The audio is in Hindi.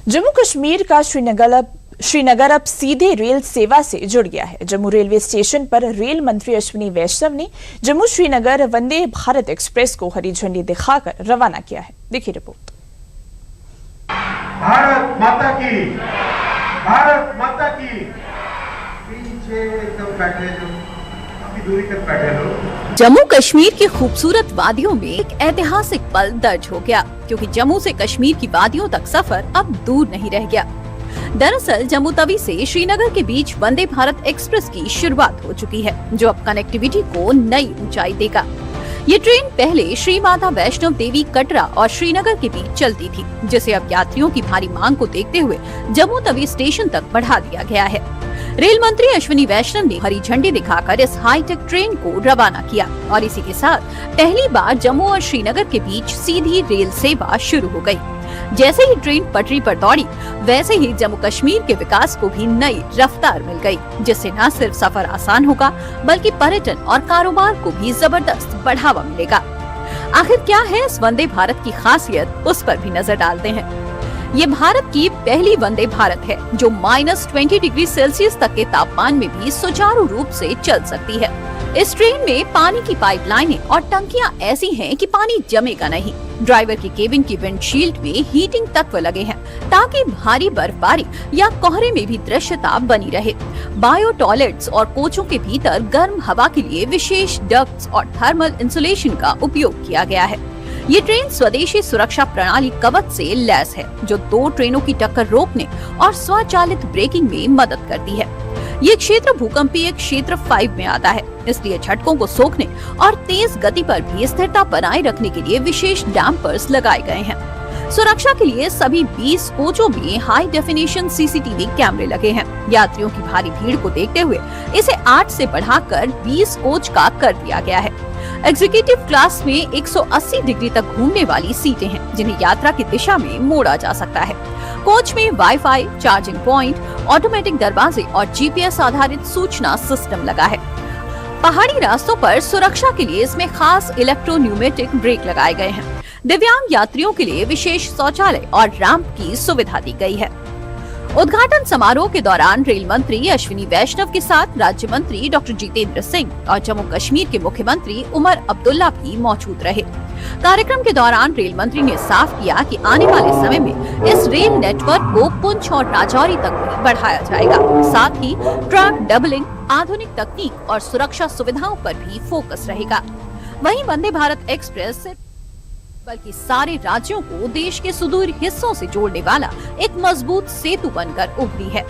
जम्मू कश्मीर का श्रीनगर अब सीधे रेल सेवा से जुड़ गया है। जम्मू रेलवे स्टेशन पर रेल मंत्री अश्विनी वैष्णव ने जम्मू श्रीनगर वंदे भारत एक्सप्रेस को हरी झंडी दिखाकर रवाना किया है। देखिए रिपोर्ट। भारत माता की, भारत माता की। पीछे एकदम बैठे लो, काफी दूरी तक बैठे लो। जम्मू कश्मीर की खूबसूरत वादियों में एक ऐतिहासिक पल दर्ज हो गया, क्योंकि जम्मू से कश्मीर की वादियों तक सफर अब दूर नहीं रह गया। दरअसल जम्मू तवी से श्रीनगर के बीच वंदे भारत एक्सप्रेस की शुरुआत हो चुकी है, जो अब कनेक्टिविटी को नई ऊंचाई देगा। ये ट्रेन पहले श्री माता वैष्णव देवी कटरा और श्रीनगर के बीच चलती थी, जिसे अब यात्रियों की भारी मांग को देखते हुए जम्मू तवी स्टेशन तक बढ़ा दिया गया है। रेल मंत्री अश्विनी वैष्णव ने हरी झंडी दिखाकर इस हाईटेक ट्रेन को रवाना किया और इसी के साथ पहली बार जम्मू और श्रीनगर के बीच सीधी रेल सेवा शुरू हो गई। जैसे ही ट्रेन पटरी पर दौड़ी, वैसे ही जम्मू कश्मीर के विकास को भी नई रफ्तार मिल गई, जिससे न सिर्फ सफर आसान होगा, बल्कि पर्यटन और कारोबार को भी जबरदस्त बढ़ावा मिलेगा। आखिर क्या है इस वंदे भारत की खासियत, उस पर भी नजर डालते हैं। ये भारत की पहली वंदे भारत है जो -20 डिग्री सेल्सियस तक के तापमान में भी सुचारू रूप से चल सकती है। इस ट्रेन में पानी की पाइपलाइनें और टंकियां ऐसी हैं कि पानी जमेगा नहीं। ड्राइवर की केबिन की विंडशील्ड में हीटिंग तत्व लगे हैं, ताकि भारी बर्फबारी या कोहरे में भी दृश्यता बनी रहे। बायो टॉयलेट्स और कोचों के भीतर गर्म हवा के लिए विशेष डक्ट्स और थर्मल इंसुलेशन का उपयोग किया गया है। ये ट्रेन स्वदेशी सुरक्षा प्रणाली कवच से लैस है, जो 2 ट्रेनों की टक्कर रोकने और स्वचालित ब्रेकिंग में मदद करती है। ये क्षेत्र भूकंपीय क्षेत्र 5 में आता है, इसलिए झटकों को सोखने और तेज गति पर भी स्थिरता बनाए रखने के लिए विशेष डैम्पर्स लगाए गए हैं। सुरक्षा के लिए सभी 20 कोचों में हाई डेफिनेशन सीसीटीवी कैमरे लगे हैं। यात्रियों की भारी भीड़ को देखते हुए इसे 8 से बढ़ाकर 20 कोच का कर दिया गया है। एग्जीक्यूटिव क्लास में 180 डिग्री तक घूमने वाली सीटें हैं, जिन्हें यात्रा की दिशा में मोड़ा जा सकता है। कोच में वाईफाई, चार्जिंग पॉइंट, ऑटोमेटिक दरवाजे और जीपीएस आधारित सूचना सिस्टम लगा है। पहाड़ी रास्तों पर सुरक्षा के लिए इसमें खास इलेक्ट्रोन्यूमेटिक ब्रेक लगाए गए हैं। दिव्यांग यात्रियों के लिए विशेष शौचालय और रैंप की सुविधा दी गई है। उद्घाटन समारोह के दौरान रेल मंत्री अश्विनी वैष्णव के साथ राज्य मंत्री डॉक्टर जितेंद्र सिंह और जम्मू कश्मीर के मुख्यमंत्री उमर अब्दुल्ला भी मौजूद रहे। कार्यक्रम के दौरान रेल मंत्री ने साफ किया कि आने वाले समय में इस रेल नेटवर्क को पुंछ और राजौरी तक भी बढ़ाया जाएगा। साथ ही ट्रैक डबलिंग, आधुनिक तकनीक और सुरक्षा सुविधाओं पर भी फोकस रहेगा। वहीं वंदे भारत एक्सप्रेस बल्कि सारे राज्यों को देश के सुदूर हिस्सों से जोड़ने वाला एक मजबूत सेतु बनकर उभरी है।